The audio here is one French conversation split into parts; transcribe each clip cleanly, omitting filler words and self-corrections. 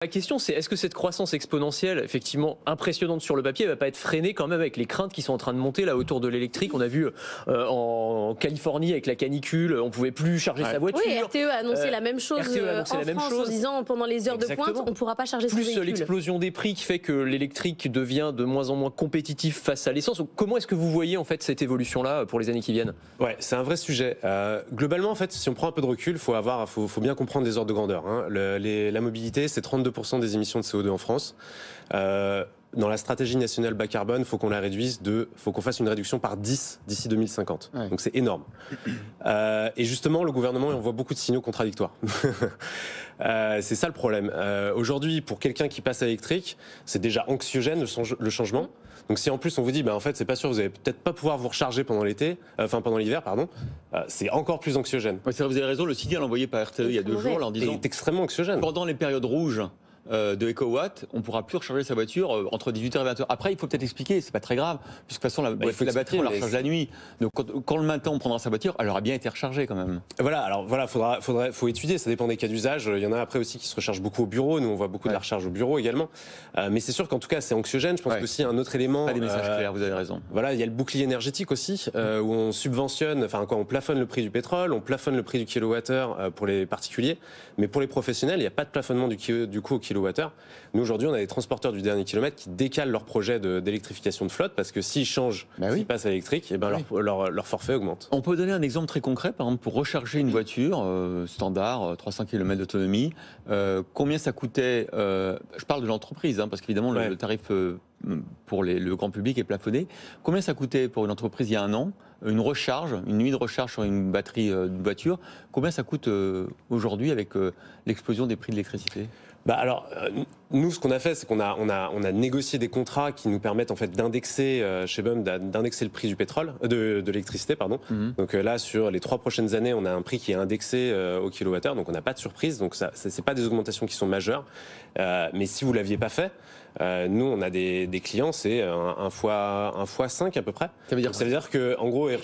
La question, c'est est-ce que cette croissance exponentielle, effectivement impressionnante sur le papier, ne va pas être freinée quand même avec les craintes qui sont en train de monter là autour de l'électrique? On a vu en Californie avec la canicule, on ne pouvait plus charger sa voiture. Oui, RTE a annoncé la même chose en France en disant pendant les heures de pointe, on ne pourra pas charger son véhicule. Plus l'explosion des prix qui fait que l'électrique devient de moins en moins compétitif face à l'essence. Comment est-ce que vous voyez en fait cette évolution-là pour les années qui viennent? Ouais, c'est un vrai sujet. Globalement, en fait, si on prend un peu de recul, faut bien comprendre les ordres de grandeur. La mobilité, c'est 32% des émissions de CO2 en France. Dans la stratégie nationale bas carbone, faut qu'on fasse une réduction par 10 d'ici 2050. Ouais. Donc c'est énorme. Et justement, le gouvernement envoie beaucoup de signaux contradictoires. C'est ça le problème. Aujourd'hui, pour quelqu'un qui passe à l'électrique, c'est déjà anxiogène le changement. Donc si en plus on vous dit, en fait, c'est pas sûr, vous allez peut-être pas pouvoir vous recharger pendant l'hiver, c'est encore plus anxiogène. Ouais, c'est vrai, vous avez raison. Le signal envoyé par RTE il y a 2 jours, là, en disant, est extrêmement anxiogène. Pendant les périodes rouges de EcoWatt, on ne pourra plus recharger sa voiture entre 18h et 20h. Après, il faut peut-être expliquer, c'est pas très grave, puisque de toute façon, la batterie, on la recharge la nuit. Donc, quand le matin, on prendra sa voiture, elle aura bien été rechargée quand même. Faut étudier, ça dépend des cas d'usage. Il y en a après aussi qui se rechargent beaucoup au bureau. Nous, on voit beaucoup de la recharge au bureau également. Mais c'est sûr qu'en tout cas, c'est anxiogène. Je pense qu'aussi, un autre élément. Pas des messages clairs, vous avez raison. Voilà, il y a le bouclier énergétique aussi, où on subventionne, on plafonne le prix du pétrole, on plafonne le prix du kilowattheure pour les particuliers. Mais pour les professionnels, il n'y a pas de plafonnement du coût au kilowattheure. Nous, aujourd'hui, on a des transporteurs du dernier kilomètre qui décalent leur projet d'électrification de flotte parce que s'ils changent, s'ils passent à l'électrique, leur forfait augmente. On peut donner un exemple très concret, par exemple, pour recharger une voiture standard, 300 km d'autonomie, combien ça coûtait, je parle de l'entreprise, parce qu'évidemment, le tarif pour le grand public est plafonné. Combien ça coûtait pour une entreprise il y a un an, une nuit de recharge sur une batterie de voiture? Combien ça coûte aujourd'hui avec l'explosion des prix de l'électricité? Nous, ce qu'on a fait, c'est qu'on a négocié des contrats qui nous permettent en fait d'indexer chez BUM, d'indexer le prix du pétrole, de l'électricité, pardon. Donc là, sur les 3 prochaines années, on a un prix qui est indexé au kilowattheure, donc on n'a pas de surprise. Donc ça, c'est pas des augmentations qui sont majeures. Mais si vous l'aviez pas fait, nous, on a des clients, c'est un fois 5 à peu près. Ça veut dire que, en gros, hier,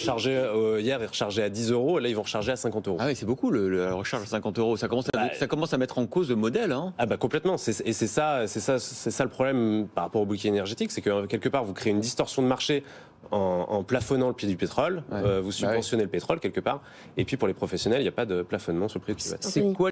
ils rechargeaient à 10 €, là, ils vont recharger à 50 €. Ah oui, c'est beaucoup la recharge à 50 €. Ça commence à mettre en cause le modèle. Complètement. Et c'est ça le problème par rapport au bouclier énergétique, c'est que quelque part, vous créez une distorsion de marché en plafonnant le prix du pétrole. Vous subventionnez le pétrole quelque part. Et puis pour les professionnels, il n'y a pas de plafonnement sur le prix du kilowattheure. C'est quoi